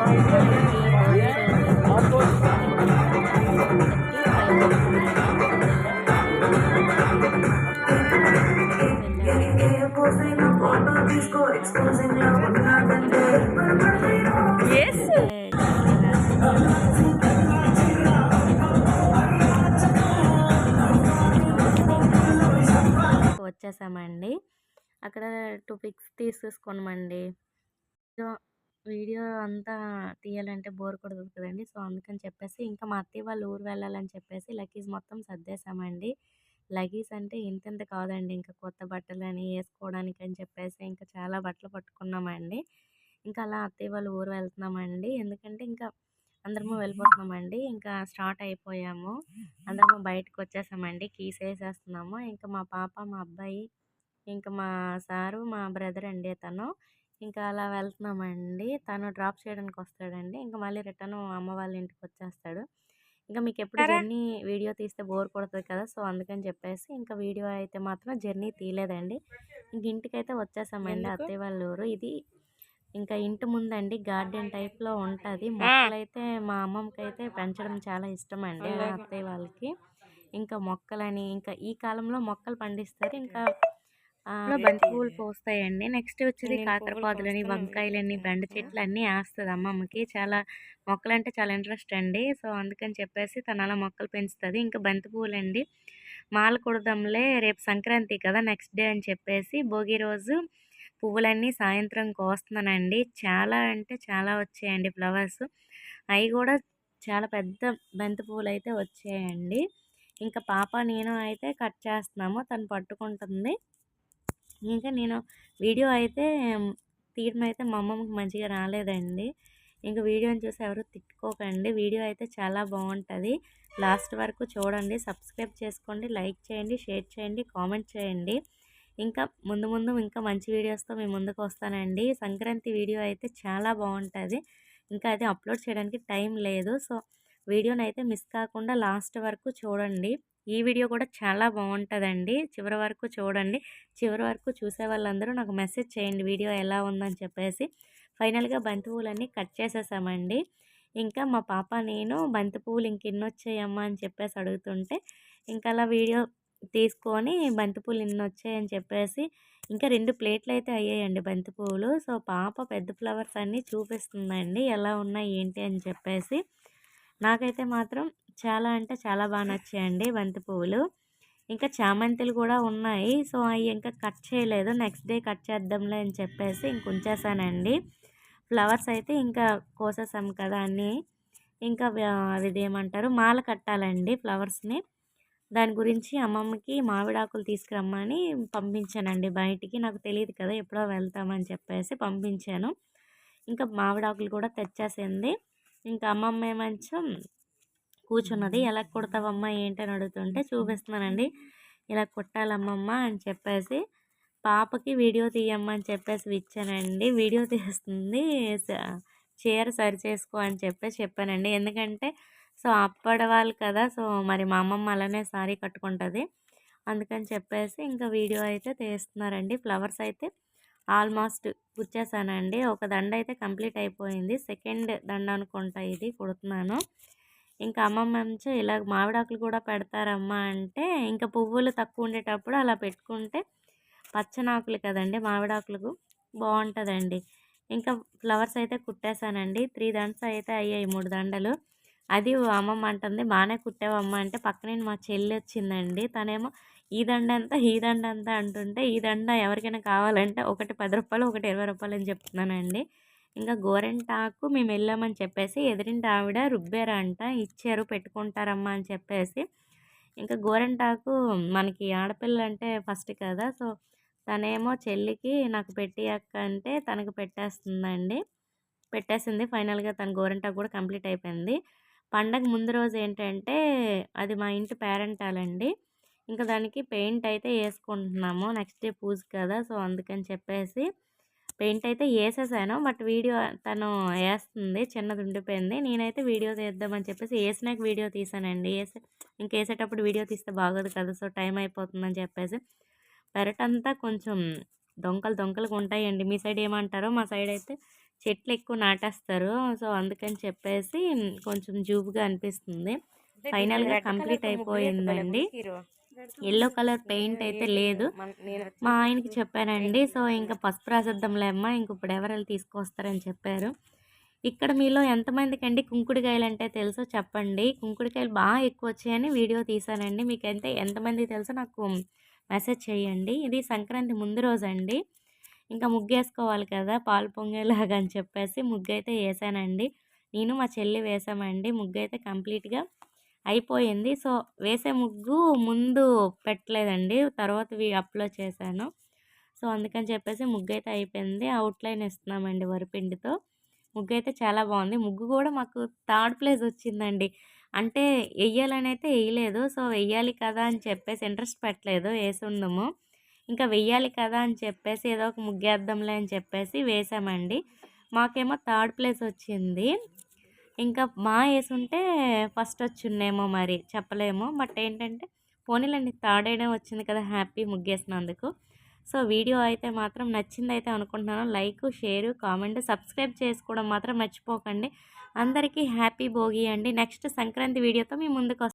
మనకి బర్డ్స్ పెట్టి 5 అవుతుందండి. అప్పుడు వెళ్ళామండి. Yes. అయితే చాలా చూసేసి ఇంకా వచ్చేసామండి. అక్కడ 2 పిక్స్ తీసేసుకున్నామండి. వీడియో వీడియో అంతా తీయాలంటే బోర్ కొడతది కదండీ! సో, అందుకని చెప్పేసి ఇంకా మా అత్తయ్య వాళ్ళ ఊరు వెళ్ళాలని చెప్పేసి లగేజ్ మొత్తం సర్దేశామండి. లగేజ్ అంటే ఇంతింత కాదండి. ఇంకా కొత్త బట్టలని ఏసుకోవడానికి అని చెప్పేసి ఇంకా చాలా బట్టలు పట్టుకున్నామండి. ఇంకా అలా అత్తయ్య వాళ్ళ ఊరు వెళ్తున్నామండి. ఎందుకంటే ఇంకా అందరము వెళ్ళిపోతున్నామండి. ఇంకా స్టార్ట్ అయిపోయాము. అందరము బయటకొచ్చేసామండి. కీస్ ఏసేస్తున్నాము. ఇంకా మా పాప, మా అబ్బాయి, ఇంకా మా సారు, మా బ్రదర్ అండి తను. ఇంకా అలా వెళ్తున్నామండి. తను డ్రాప్ చేయడానికొస్తాడండి. ఇంక మళ్ళీ రిటర్ను అమ్మ వాళ్ళ ఇంటికొచ్చేస్తాడు. ఇంక మీకెప్పుడు Tara. జర్నీ వీడియో తీస్తే బోర్ కొడతది కదా! సో, అందుకని చెప్పేసి ఇంక వీడియో అయితే మాత్రం జర్నీ తీయలేదండి. ఇంక ఇంటికైతే వచ్చేసామండి ఎందుకు? అత్తయ్య వాళ్ళ ఊరు. ఇది ఇంకా ఇంటి ముందండి గార్డెన్ టైప్‌లో ఉంటది. ఆ! మొక్కలైతే మా అమ్మమ్మకైతే పెంచడం చాలా ఇష్టమండి అలాగా. అత్తయ్య వాళ్ళకి. ఇంకా మొక్కలని ఇంకా ఈ కాలంలో మొక్కలు పండిస్తారు. ఇంకా బంతి పువ్వులు పూస్తాయండి. నెక్స్ట్ వచ్చేది నేను పువ్వులు కాకరపాదులని, కోస్తాను వీడియో వంకాయలని, బెండ తీయమంటున్నా. చెట్లు అన్నీ ఏస్తది అమ్మమ్మకి. చాలా మొక్కలంటే చాలా ఇంట్రెస్ట్ అండి. సో, అందుకని చెప్పేసి తను అలా మొక్కలు పెంచుతది. ఇంకా బంతి పువ్వులండి మాల కుడదాంలే రేపు సంక్రాంతి కదా! నెక్స్ట్ డే అని చెప్పేసి భోగి రోజు పువ్వులన్నీ సాయంత్రం కోస్తున్నానండి. చాలా అంటే చాలా వచ్చాయండి ఫ్లవర్స్. అయి గూడా చాలా పెద్ద బంతి పువ్వులైతే వచ్చాయండి. ఇంకా పాప, నేను అయితే కట్ చేస్తున్నాము. తను పట్టుకుంటుంది. ఇంకా నేను వీడియో అయితే తీయడం అయితే మా అమ్మమ్మకి మంచిగా రాలేదండి. ఇంక వీడియోని చూసి ఎవరు తిట్టుకోకండి. వీడియో అయితే చాలా బావుంటది. లాస్ట్ వరకు చూడండి. సబ్స్క్రైబ్ చేసుకోండి, లైక్ చేయండి, షేర్ చేయండి, కామెంట్ చేయండి. ఇంకా ముందు ముందు ఇంకా మంచి వీడియోస్‌తో మీ ముందుకు వస్తానండి. సంక్రాంతి వీడియో అయితే చాలా బావుంటది. ఇంకా అది అప్‌లోడ్ చేయడానికి టైం లేదు. సో, వీడియోనైతే మిస్ కాకుండా లాస్ట్ వరకు చూడండి. ఈ వీడియో కూడా చాలా బావుంటదండి. చివరి వరకు చూడండి. చివరి వరకు చూసే వాళ్ళందరూ నాకు మెసేజ్ చేయండి వీడియో ఎలా ఉందని చెప్పేసి. ఫైనల్‌గా బంతి పువ్వులన్నీ కట్ చేసేసామండి. ఇంకా మా పాప, నేను బంతి పువ్వులు ఇంకెన్నొచ్చాయమ్మా అని చెప్పేసి అడుగుతుంటే, ఇంకా అలా వీడియో తీసుకొని బంతి పూలు ఇన్నొచ్చాయని చెప్పేసి, ఇంకా 2 ప్లేట్‌లయితే అయ్యాయండి బంతి పువ్వులు. సో, పాప పెద్ద ఫ్లవర్స్ అన్నీ చూపిస్తుందండి. ఎలా ఉన్నాయి ఏంటి అని చెప్పేసి. నాకైతే మాత్రం చాలా అంటే చాలా నచ్చాయండి బంతి పువ్వులు. ఇంకా చామంతులు కూడా ఉన్నాయి. సో, అయి ఇంకా కట్ చేయలేదు. నెక్స్ట్ డే కట్ చేద్దాంలే అని చెప్పేసి ఇంక ఉంచేసానండి. ఫ్లవర్స్ అయితే ఇంకా కోసేసాం కదా అన్నీ. ఇంకా అదేమంటారు మాల కట్టాలండి ఫ్లవర్స్‌ని. దాని గురించి అమ్మమ్మకి మామిడాకులు తీసుకురమ్మని పంపించానండి బయటికి. నాకు తెలీదు కదా! ఎప్పుడో వెళ్తామని చెప్పేసి పంపించాను. ఇంకా మామిడాకులు కూడా తెచ్చేసింది. ఇంకా అమ్మమ్మ ఏమంచం కూర్చున్నది. "ఎలా కుడతావమ్మా ఏంటి?" అని అడుగుతుంటే చూపిస్తున్నానండి. "ఇలా కుట్టాలమ్మమ్మ" అని చెప్పేసి. పాపకి వీడియో తీయమ్మా అని చెప్పేసి ఇచ్చానండి. వీడియో తీస్తుంది. స చీర సరిచేసుకో అని చెప్పేసి చెప్పానండి. ఎందుకంటే సో, అప్పడవాళ్ళు కదా! సో, మరి మా అమ్మమ్మ అలానే సారీ కట్టుకుంటది. అందుకని చెప్పేసి ఇంకా వీడియో అయితే తీస్తున్నారండి. ఫ్లవర్స్ అయితే ఆల్మోస్ట్ కుచ్చేసానండి. ఒక దండ అయితే కంప్లీట్ అయిపోయింది. సెకండ్ దండ అనుకుంటా ఇది కుడుతున్నాను. ఇంకా అమ్మమ్మేమో ఇలాగ మామిడాకులు కూడా పెడతారమ్మా అంటే, ఇంకా పువ్వులు తక్కువ ఉండేటప్పుడు అలా పెట్టుకుంటే పచ్చనాకులు కదండీ! మామిడాకులకు బావుంటదండి. ఇంకా ఫ్లవర్స్ అయితే కుట్టేసానండి. 3 దండస్ అయితే అయ్యాయి 3 దండలు. అది అమ్మమ్మ అంటుంది, "బానే కుట్టావమ్మా" అంటే పక్కనే మా చెల్లొచ్చిందండి. తనేమో "ఈ దండెంత? ఈ దండెంత?" అంటుంటే, ఈ దండ ఎవరికైనా కావాలంటే ఒకటి రూ. 10, ఒకటి రూ. 20 అని చెప్తున్నానండి. ఇంకా గోరింటాకు మేమెళ్ళామని చెప్పేసి ఎదురింటి ఆవిడ రుబ్బారంట. ఇచ్చారు పెట్టుకుంటారమ్మా అని చెప్పేసి. ఇంకా గోరింటాకు మనకి ఆడపిల్లంటే ఫస్ట్ కదా! సో, తనేమో చెల్లికి నాకు పెట్టియక్క అంటే తనకు పెట్టేస్తుందండి. పెట్టేసింది. ఫైనల్‌గా తన గోరింటాకు కూడా కంప్లీట్ అయిపోయింది. పండగ ముందు రోజు ఏంటంటే అది మా ఇంటి పేరంటాలండి. ఇంకా దానికి పెయింట్ అయితే యేసుకుంటున్నాము. నెక్స్ట్ డే పూజ కదా! సో, అందుకని చెప్పేసి పెయింట్ అయితే యేసేసాను. బట్ వీడియో తను యేస్తుంది. చిన్నది ఉండిపోయింది. నేనైతే వీడియో తీద్దామని చెప్పేసి యేసినాక వీడియో తీసానండి. ఇంకేసేటప్పుడు వీడియో తీస్తే బాగోదు కదా! సో, టైం అయిపోతుందని చెప్పేసి. పెరటంతా కొంచెం డొంకలు డొంకలుగా ఉంటాయండి. మీ సైడ్ ఏమంటారో? మా సైడ్ అయితే చెట్లు ఎక్కువ నాటేస్తారు. సో, అందుకని చెప్పేసి కొంచెం జూబుగా అనిపిస్తుంది. ఫైనల్‌గా కంప్లీట్ అయిపోయిందండి. యెల్లో కలర్ పెయింట్ అయితే లేదు. మా ఆయనకి చెప్పానండి. సో, ఇంక పసుపు రాసేద్దాంలే అమ్మ ఇంక ఇప్పుడు ఎవరెళ్లి తీసుకొస్తారని చెప్పారు. ఇక్కడ మీలో ఎంతమందికండి కుంకుడుకాయలంటే తెలుసో చెప్పండి. కుంకుడుకాయలు ఎక్కువొచ్చాయని వీడియో తీశానండి. మీకైతే ఎంతమందికి తెలుసో నాకు మెసేజ్ చేయండి. ఇది సంక్రాంతి ముందు రోజండి. ఇంకా ముగ్గేసుకోవాలి కదా! పాలు పొంగేలాగా అని చెప్పేసి ముగ్గైతే ఏసానండి. నేను మా చెల్లి వేసామండి. ముగ్గైతే కంప్లీట్‌గా అయిపోయింది. సో, వేసే ముగ్గు ముందు పెట్టలేదండి. తర్వాతవి అప్‌లోడ్ చేశాను. సో, అందుకని చెప్పేసి ముగ్గైతే అయిపోయింది. అవుట్‌లైన్ ఇస్తున్నామండి వరిపిండితో. ముగ్గైతే చాలా బావుంది. ముగ్గు గూడా మాకు థర్డ్ ప్లేస్ వచ్చిందండి. అంటే ఎయ్యాలనైతే ఎయలేదు. సో, వెయ్యాలి కదా అని చెప్పేసి ఇంట్రెస్ట్ పెట్టలేదు. యేసుండము. ఇంకా వెయ్యాలి కదా అని చెప్పేసి ఏదో ఒక ముగ్గేద్దాంలే అని చెప్పేసి వేసామండి. మాకేమో థర్డ్ ప్లేస్ వచ్చింది. ఇంకా యేసుంటే ఫస్ట్ వచ్చున్నేమో మరి చెప్పలేము. బట్ ఏంటంటే పోనీలెండి థర్డ్ అయినా వచ్చింది కదా! హ్యాపీ ముగ్గేసినందుకు. సో, వీడియో అయితే మాత్రం నచ్చిందయితే అనుకుంటున్నాను. లైకు, షేరు, కామెంట్, సబ్స్క్రైబ్ చేసుకోవడం మాత్రం మర్చిపోకండి. అందరికీ హ్యాపీ భోగి అండి. నెక్స్ట్ సంక్రాంతి వీడియోతో మీ ముందుకొస్తాను.